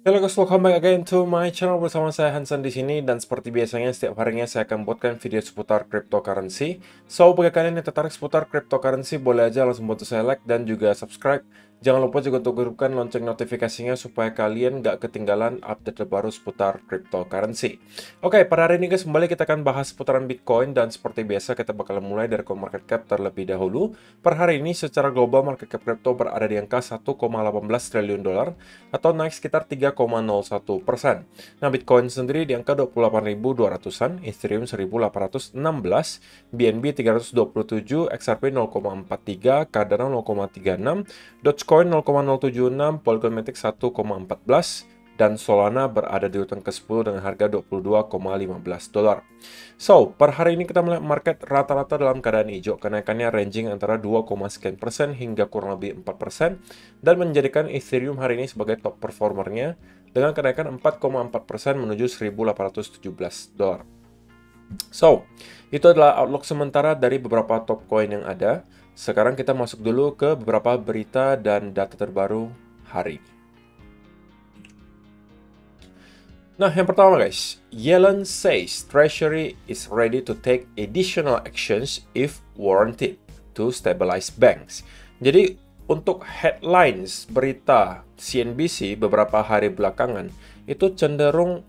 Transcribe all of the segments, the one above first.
Halo guys, welcome back again to my channel bersama saya Hansan di sini, dan seperti biasanya setiap harinya saya akan buatkan video seputar cryptocurrency. So, bagi kalian yang tertarik seputar cryptocurrency, boleh aja langsung bantu saya like dan juga subscribe. Jangan lupa juga untuk hidupkan lonceng notifikasinya supaya kalian nggak ketinggalan update terbaru seputar cryptocurrency. Oke, pada hari ini guys, kembali kita akan bahas seputaran Bitcoin, dan seperti biasa kita bakal mulai dari market cap terlebih dahulu. Per hari ini secara global market cap crypto berada di angka 1,18 triliun dolar atau naik sekitar 3,01%. Nah, Bitcoin sendiri di angka 28.200-an, Ethereum 1.816, BNB 327, XRP 0,43, Cardano 0,36, Dogecoin 0,076, Polygon Matic 1,14, dan Solana berada di urutan ke-10 dengan harga 22,15 dolar. So, per hari ini kita melihat market rata-rata dalam keadaan hijau, kenaikannya ranging antara 2,sekian% hingga kurang lebih 4%, dan menjadikan Ethereum hari ini sebagai top performernya dengan kenaikan 4,4% menuju 1.817 dolar. So, itu adalah outlook sementara dari beberapa top coin yang ada. Sekarang kita masuk dulu ke beberapa berita dan data terbaru hari ini. Nah, yang pertama guys, Yellen says Treasury is ready to take additional actions if warranted to stabilize banks. Jadi, untuk headlines berita CNBC beberapa hari belakangan, itu cenderung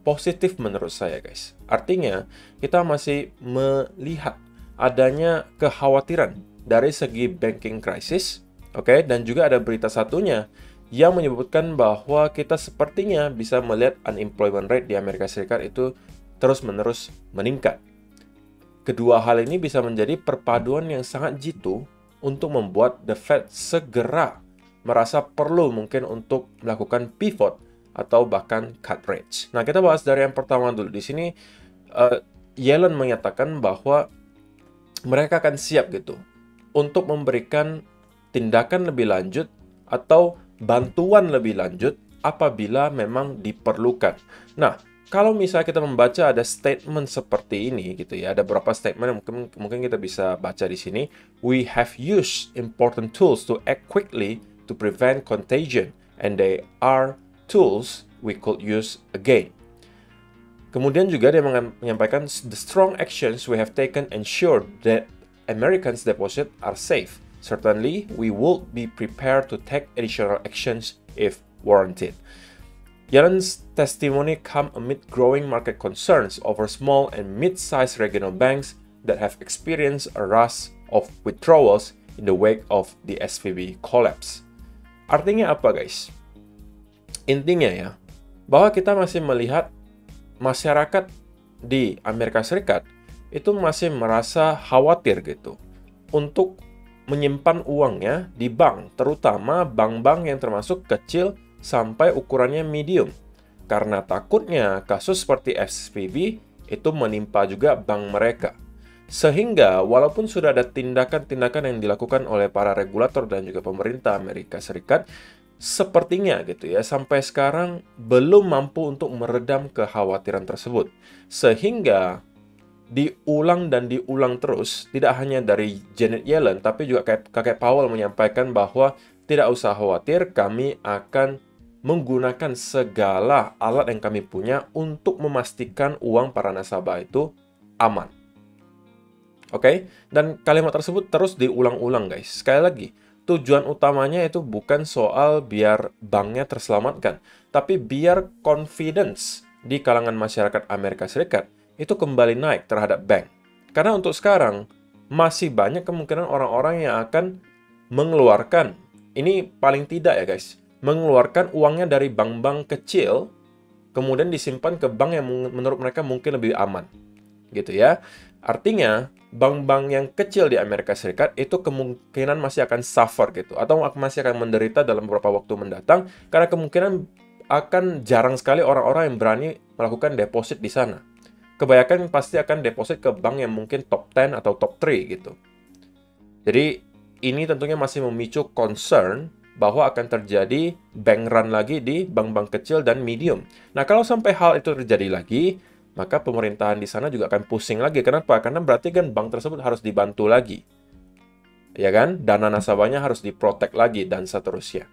positif menurut saya guys. Artinya, kita masih melihat adanya kekhawatiran dari segi banking crisis, oke, dan juga ada berita satunya yang menyebutkan bahwa kita sepertinya bisa melihat unemployment rate di Amerika Serikat itu terus-menerus meningkat. Kedua hal ini bisa menjadi perpaduan yang sangat jitu untuk membuat The Fed segera merasa perlu mungkin untuk melakukan pivot atau bahkan cut rates. Nah, kita bahas dari yang pertama dulu. Di sini, Yellen menyatakan bahwa mereka akan siap gitu untuk memberikan tindakan lebih lanjut atau bantuan lebih lanjut apabila memang diperlukan. Nah, kalau misalnya kita membaca ada statement seperti ini gitu ya, ada beberapa statement yang mungkin kita bisa baca di sini. We have used important tools to act quickly to prevent contagion, and they are tools we could use again. Kemudian juga dia menyampaikan the strong actions we have taken ensure that Americans' deposit are safe. Certainly, we will be prepared to take additional actions if warranted. Yellen's testimony come amid growing market concerns over small and mid-sized regional banks that have experienced a rush of withdrawals in the wake of the SVB collapse. Artinya apa guys? Intinya ya, bahwa kita masih melihat masyarakat di Amerika Serikat itu masih merasa khawatir gitu untuk menyimpan uangnya di bank, terutama bank-bank yang termasuk kecil sampai ukurannya medium. Karena takutnya kasus seperti SVB itu menimpa juga bank mereka. Sehingga walaupun sudah ada tindakan-tindakan yang dilakukan oleh para regulator dan juga pemerintah Amerika Serikat, sepertinya gitu ya, sampai sekarang belum mampu untuk meredam kekhawatiran tersebut. Sehingga diulang dan diulang terus, tidak hanya dari Janet Yellen, tapi juga kakek Powell menyampaikan bahwa tidak usah khawatir, kami akan menggunakan segala alat yang kami punya untuk memastikan uang para nasabah itu aman. Oke? Dan kalimat tersebut terus diulang-ulang guys. Sekali lagi, tujuan utamanya itu bukan soal biar banknya terselamatkan, tapi biar confidence di kalangan masyarakat Amerika Serikat itu kembali naik terhadap bank. Karena untuk sekarang, masih banyak kemungkinan orang-orang yang akan mengeluarkan, ini paling tidak ya guys, mengeluarkan uangnya dari bank-bank kecil, kemudian disimpan ke bank yang menurut mereka mungkin lebih aman. Gitu ya. Artinya, bank-bank yang kecil di Amerika Serikat itu kemungkinan masih akan suffer gitu, atau masih akan menderita dalam beberapa waktu mendatang, karena kemungkinan akan jarang sekali orang-orang yang berani melakukan deposit di sana. Kebanyakan pasti akan deposit ke bank yang mungkin top 10 atau top 3 gitu. Jadi ini tentunya masih memicu concern bahwa akan terjadi bank run lagi di bank-bank kecil dan medium. Nah, kalau sampai hal itu terjadi lagi, maka pemerintahan di sana juga akan pusing lagi. Kenapa? Karena berarti kan bank tersebut harus dibantu lagi. Ya kan? Dana nasabahnya harus diprotek lagi dan seterusnya.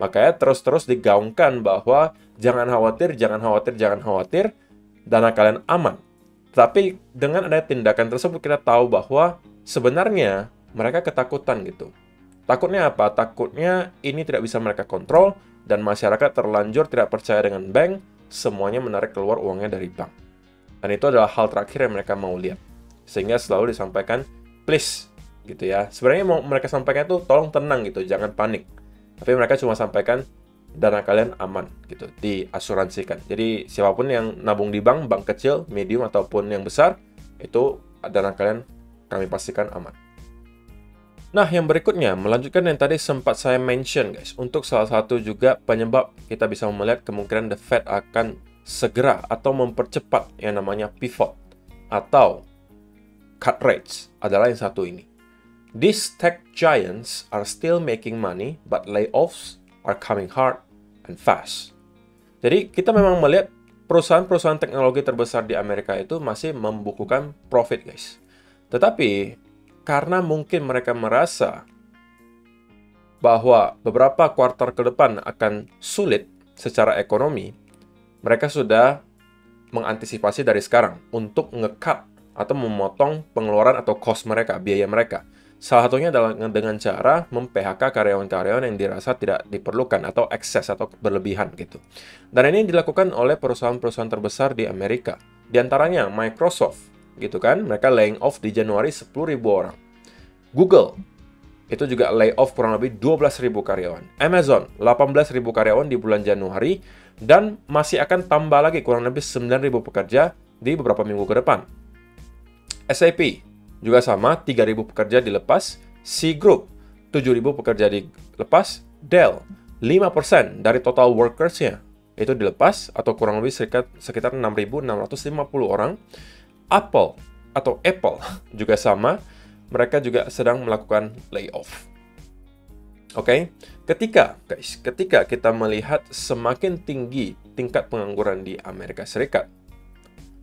Makanya terus-terus digaungkan bahwa jangan khawatir, jangan khawatir, jangan khawatir, dana kalian aman. Tapi dengan ada tindakan tersebut kita tahu bahwa sebenarnya mereka ketakutan gitu. Takutnya apa? Takutnya ini tidak bisa mereka kontrol dan masyarakat terlanjur tidak percaya dengan bank, semuanya menarik keluar uangnya dari bank. Dan itu adalah hal terakhir yang mereka mau lihat. Sehingga selalu disampaikan, please, gitu ya. Sebenarnya mau mereka sampaikan itu, tolong tenang gitu, jangan panik. Tapi mereka cuma sampaikan, dana kalian aman, gitu, diasuransikan. Jadi, siapapun yang nabung di bank, bank kecil, medium, ataupun yang besar, itu dana kalian kami pastikan aman. Nah, yang berikutnya, melanjutkan yang tadi sempat saya mention, guys. Untuk salah satu juga penyebab kita bisa melihat kemungkinan The Fed akan segera atau mempercepat yang namanya pivot atau cut rates adalah yang satu ini. These tech giants are still making money, but layoffs are coming hard and fast. Jadi kita memang melihat perusahaan-perusahaan teknologi terbesar di Amerika itu masih membukukan profit, guys. Tetapi karena mungkin mereka merasa bahwa beberapa kuartal ke depan akan sulit secara ekonomi, mereka sudah mengantisipasi dari sekarang untuk nge-cut atau memotong pengeluaran atau cost mereka, biaya mereka. Salah satunya adalah dengan cara mem-PHK karyawan-karyawan yang dirasa tidak diperlukan atau ekses atau berlebihan gitu. Dan ini dilakukan oleh perusahaan-perusahaan terbesar di Amerika. Di antaranya Microsoft, gitu kan, mereka laying off di Januari 10.000 orang. Google, itu juga lay off kurang lebih 12.000 karyawan. Amazon, 18.000 karyawan di bulan Januari, dan masih akan tambah lagi kurang lebih 9.000 pekerja di beberapa minggu ke depan. SAP, juga sama, 3.000 pekerja dilepas. C Group, 7.000 pekerja dilepas. Dell, 5% dari total workers-nya itu dilepas, atau kurang lebih sekitar 6.650 orang. Apple, juga sama, mereka juga sedang melakukan layoff. Oke, ketika kita melihat semakin tinggi tingkat pengangguran di Amerika Serikat,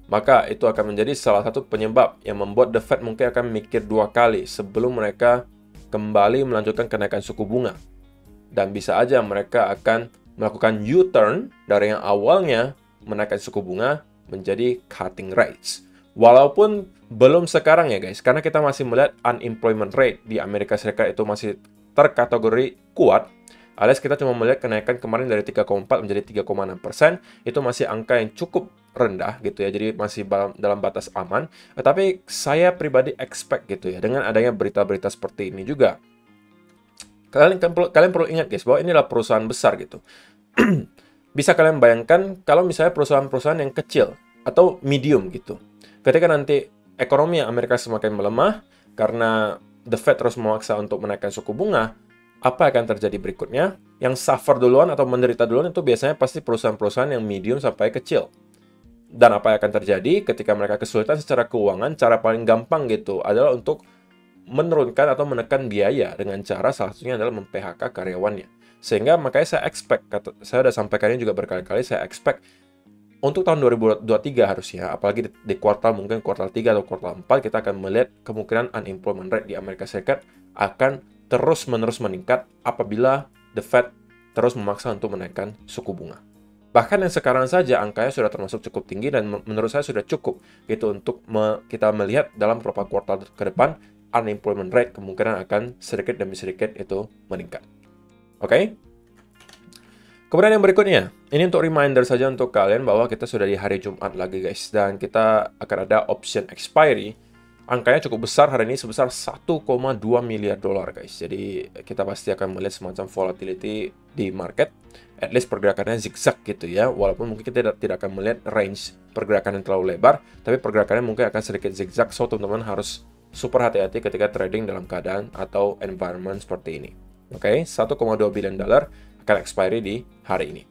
maka itu akan menjadi salah satu penyebab yang membuat The Fed mungkin akan mikir 2 kali sebelum mereka kembali melanjutkan kenaikan suku bunga. Dan bisa aja mereka akan melakukan U-turn dari yang awalnya menaikkan suku bunga menjadi cutting rates. Walaupun belum sekarang ya guys, karena kita masih melihat unemployment rate di Amerika Serikat itu masih terkategori kuat, alias kita cuma melihat kenaikan kemarin dari 3,4 menjadi 3,6%, itu masih angka yang cukup rendah gitu ya, jadi masih dalam batas aman. Tapi saya pribadi expect gitu ya, dengan adanya berita-berita seperti ini juga, kalian perlu ingat guys, bahwa ini adalah perusahaan besar gitu. Bisa kalian bayangkan kalau misalnya perusahaan-perusahaan yang kecil atau medium gitu, ketika nanti ekonomi Amerika semakin melemah karena The Fed terus memaksa untuk menaikkan suku bunga, apa akan terjadi berikutnya? Yang suffer duluan atau menderita duluan itu biasanya pasti perusahaan-perusahaan yang medium sampai kecil. Dan apa yang akan terjadi ketika mereka kesulitan secara keuangan, cara paling gampang gitu adalah untuk menurunkan atau menekan biaya dengan cara salah satunya adalah mem-PHK karyawannya. Sehingga makanya saya expect, saya sudah sampaikannya juga berkali-kali, saya expect untuk tahun 2023 harusnya, apalagi di kuartal mungkin kuartal 3 atau kuartal 4, kita akan melihat kemungkinan unemployment rate di Amerika Serikat akan terus-menerus meningkat apabila The Fed terus memaksa untuk menaikkan suku bunga. Bahkan yang sekarang saja angkanya sudah termasuk cukup tinggi dan menurut saya sudah cukup gitu untuk kita melihat dalam beberapa kuartal ke depan unemployment rate kemungkinan akan sedikit demi sedikit itu meningkat. Oke? Kemudian yang berikutnya, ini untuk reminder saja untuk kalian bahwa kita sudah di hari Jumat lagi guys, dan kita akan ada option expiry. Angkanya cukup besar hari ini, sebesar 1,2 miliar dolar guys. Jadi kita pasti akan melihat semacam volatility di market. At least pergerakannya zigzag gitu ya. Walaupun mungkin kita tidak akan melihat range pergerakan yang terlalu lebar, tapi pergerakannya mungkin akan sedikit zigzag. So teman-teman harus super hati-hati ketika trading dalam keadaan atau environment seperti ini. Oke, 1,2 billion dolar akan expiry di hari ini.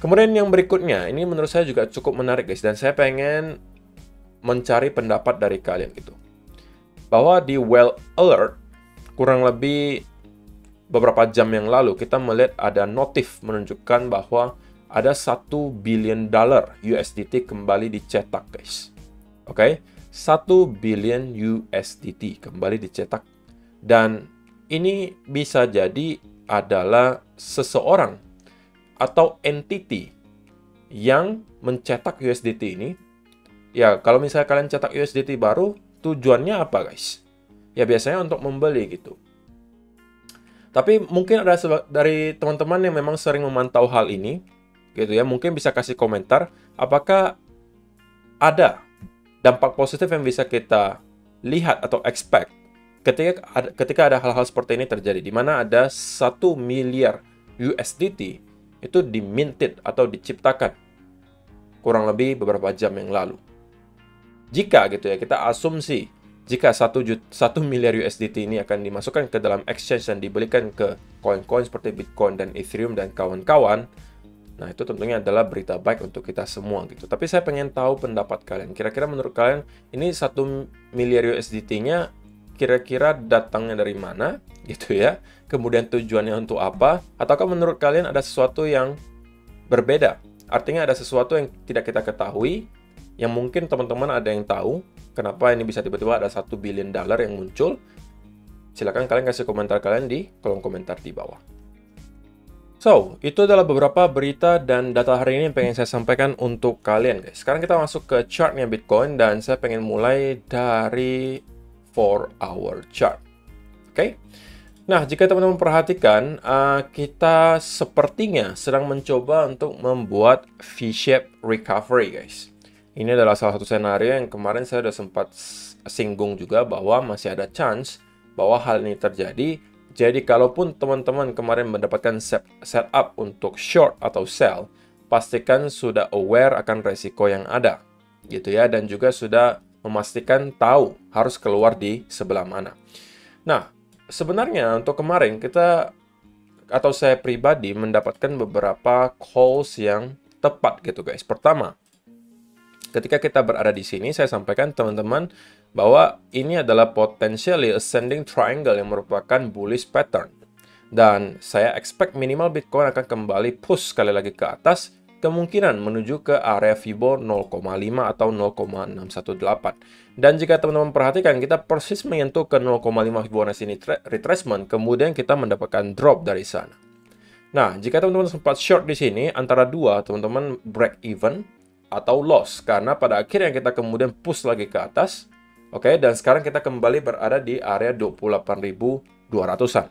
Kemudian yang berikutnya, ini menurut saya juga cukup menarik guys, dan saya pengen mencari pendapat dari kalian gitu. Bahwa di Well Alert, kurang lebih beberapa jam yang lalu, kita melihat ada notif menunjukkan bahwa ada 1 billion dollar USDT kembali dicetak guys. Oke, 1 billion USDT kembali dicetak. Dan ini bisa jadi adalah seseorang atau entity yang mencetak USDT ini. Ya, kalau misalnya kalian cetak USDT baru, tujuannya apa guys? Ya biasanya untuk membeli gitu. Tapi mungkin ada dari teman-teman yang memang sering memantau hal ini, gitu ya, mungkin bisa kasih komentar, apakah ada dampak positif yang bisa kita lihat atau expect ketika ada hal-hal seperti ini terjadi, di mana ada 1 miliar USDT itu diminted atau diciptakan kurang lebih beberapa jam yang lalu. Jika gitu ya, kita asumsi jika 1 miliar USDT ini akan dimasukkan ke dalam exchange dan dibelikan ke koin-koin seperti Bitcoin dan Ethereum dan kawan-kawan, nah itu tentunya adalah berita baik untuk kita semua gitu. Tapi saya pengen tahu pendapat kalian. Kira-kira menurut kalian ini 1 miliar USDT-nya kira-kira datangnya dari mana gitu ya? Kemudian tujuannya untuk apa? Ataukah menurut kalian ada sesuatu yang berbeda? Artinya ada sesuatu yang tidak kita ketahui, yang mungkin teman-teman ada yang tahu kenapa ini bisa tiba-tiba ada $1 billion yang muncul. Silakan kalian kasih komentar kalian di kolom komentar di bawah. So, itu adalah beberapa berita dan data hari ini yang pengen saya sampaikan untuk kalian guys. Sekarang kita masuk ke chartnya Bitcoin dan saya pengen mulai dari 4-hour chart. Oke? Nah, jika teman-teman perhatikan, kita sepertinya sedang mencoba untuk membuat V-shape recovery guys. Ini adalah salah satu senario yang kemarin saya sudah sempat singgung juga bahwa masih ada chance bahwa hal ini terjadi. Jadi kalaupun teman-teman kemarin mendapatkan setup untuk short atau sell, pastikan sudah aware akan resiko yang ada, gitu ya, dan juga sudah memastikan tahu harus keluar di sebelah mana. Nah, sebenarnya untuk kemarin saya pribadi mendapatkan beberapa calls yang tepat gitu guys. Pertama, ketika kita berada di sini, saya sampaikan teman-teman bahwa ini adalah potentially ascending triangle yang merupakan bullish pattern. Dan saya expect minimal Bitcoin akan kembali push sekali lagi ke atas, kemungkinan menuju ke area Fibo 0,5 atau 0,618. Dan jika teman-teman perhatikan, kita persis menyentuh ke 0,5 Fibonacci retracement, kemudian kita mendapatkan drop dari sana. Nah, jika teman-teman sempat short di sini, antara dua, teman-teman break even atau loss, karena pada akhirnya kita kemudian push lagi ke atas, oke, dan sekarang kita kembali berada di area 28.200-an.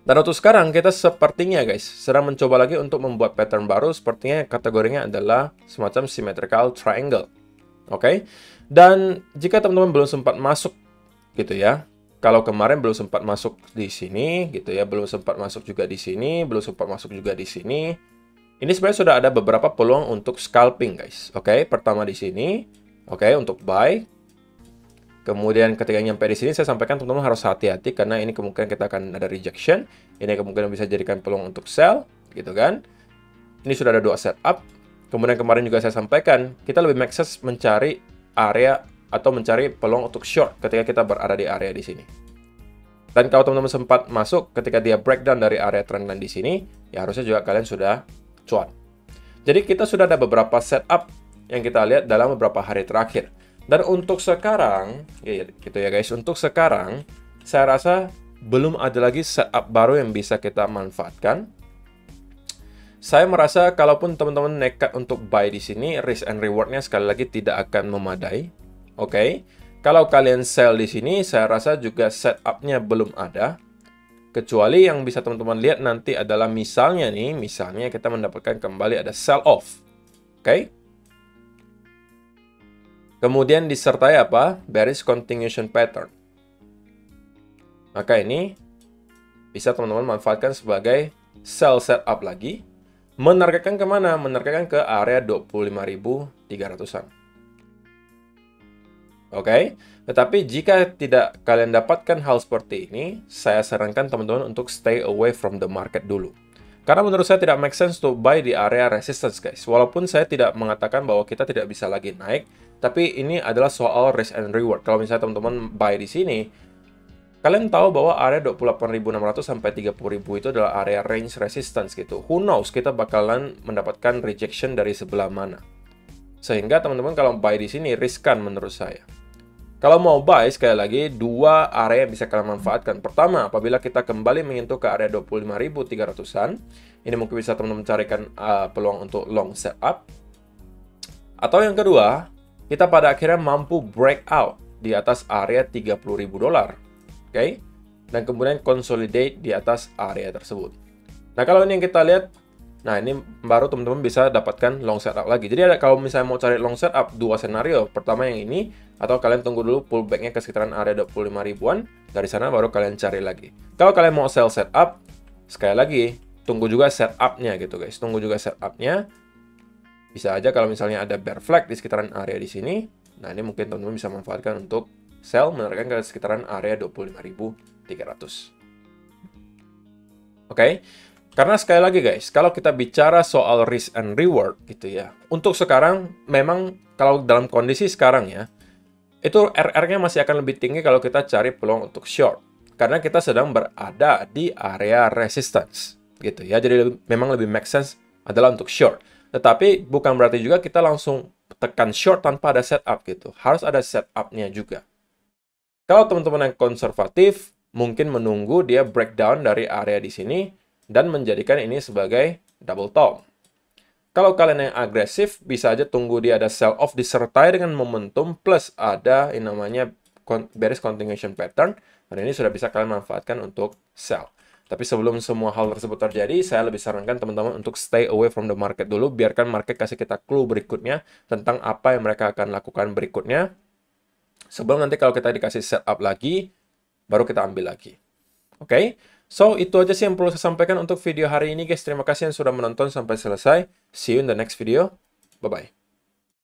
Dan untuk sekarang kita sepertinya guys sedang mencoba lagi untuk membuat pattern baru, sepertinya kategorinya adalah semacam symmetrical triangle, oke. Dan jika teman-teman belum sempat masuk gitu ya, kalau kemarin belum sempat masuk di sini gitu ya, belum sempat masuk juga di sini, belum sempat masuk juga di sini, ini sebenarnya sudah ada beberapa peluang untuk scalping guys. Oke, pertama di sini, oke, untuk buy. Kemudian ketika nyampe di sini saya sampaikan teman-teman harus hati-hati karena ini kemungkinan kita akan ada rejection. Ini kemungkinan bisa jadikan peluang untuk sell, gitu kan. Ini sudah ada 2 setup. Kemudian kemarin juga saya sampaikan kita lebih make sense mencari area atau mencari peluang untuk short ketika kita berada di area di sini. Dan kalau teman-teman sempat masuk ketika dia breakdown dari area trendline di sini, ya harusnya juga kalian sudah cuan. Jadi kita sudah ada beberapa setup yang kita lihat dalam beberapa hari terakhir. Dan untuk sekarang, gitu ya guys, untuk sekarang saya rasa belum ada lagi setup baru yang bisa kita manfaatkan. Saya merasa kalaupun teman-teman nekat untuk buy di sini, risk and reward-nya sekali lagi tidak akan memadai. Oke. Kalau kalian sell di sini, saya rasa juga setup-nya belum ada. Kecuali yang bisa teman-teman lihat nanti adalah misalnya kita mendapatkan kembali ada sell off. Oke. Kemudian disertai apa? Bearish continuation pattern. Maka ini bisa teman-teman manfaatkan sebagai sell setup lagi. Menargetkan kemana? Menargetkan ke area 25.300-an. Oke, tetapi jika tidak kalian dapatkan hal seperti ini, saya sarankan teman-teman untuk stay away from the market dulu. Karena menurut saya tidak make sense to buy di area resistance guys. Walaupun saya tidak mengatakan bahwa kita tidak bisa lagi naik, tapi ini adalah soal risk and reward. Kalau misalnya teman-teman buy di sini, kalian tahu bahwa area 28.600 sampai 30.000 itu adalah area range resistance gitu. Who knows kita bakalan mendapatkan rejection dari sebelah mana. Sehingga teman-teman kalau buy di sini riskan menurut saya. Kalau mau buy, sekali lagi, dua area yang bisa kalian manfaatkan. Pertama, apabila kita kembali menyentuh ke area 25.300-an, ini mungkin bisa teman-teman carikan peluang untuk long setup. Atau yang kedua, kita pada akhirnya mampu breakout di atas area 30.000 dolar. Oke? Dan kemudian consolidate di atas area tersebut. Nah, kalau ini yang kita lihat, nah ini baru teman-teman bisa dapatkan long setup lagi. Jadi ada kalau misalnya mau cari long setup, dua senario. Pertama yang ini, atau kalian tunggu dulu pullback-nya ke sekitaran area 25 ribuan. Dari sana baru kalian cari lagi. Kalau kalian mau sell setup, sekali lagi, tunggu juga setup-nya gitu guys. Tunggu juga setup-nya. Bisa aja kalau misalnya ada bear flag di sekitaran area di sini. Nah, ini mungkin teman-teman bisa manfaatkan untuk sell menarikkan ke sekitaran area 25.300. Oke? Karena sekali lagi guys, kalau kita bicara soal risk and reward gitu ya. Untuk sekarang memang kalau dalam kondisi sekarang ya, itu RR-nya masih akan lebih tinggi kalau kita cari peluang untuk short. Karena kita sedang berada di area resistance gitu ya. Jadi memang lebih make sense adalah untuk short. Tetapi bukan berarti juga kita langsung tekan short tanpa ada setup gitu. Harus ada setup-nya juga. Kalau teman-teman yang konservatif, mungkin menunggu dia breakdown dari area di sini dan menjadikan ini sebagai double top. Kalau kalian yang agresif, bisa aja tunggu dia ada sell off disertai dengan momentum plus ada yang namanya bearish continuation pattern. Dan ini sudah bisa kalian manfaatkan untuk sell. Tapi sebelum semua hal tersebut terjadi, saya lebih sarankan teman-teman untuk stay away from the market dulu. Biarkan market kasih kita clue berikutnya tentang apa yang mereka akan lakukan berikutnya. Sebelum nanti kalau kita dikasih setup lagi, baru kita ambil lagi. Oke? So, itu aja sih yang perlu saya sampaikan untuk video hari ini, guys. Terima kasih yang sudah menonton sampai selesai. See you in the next video. Bye-bye.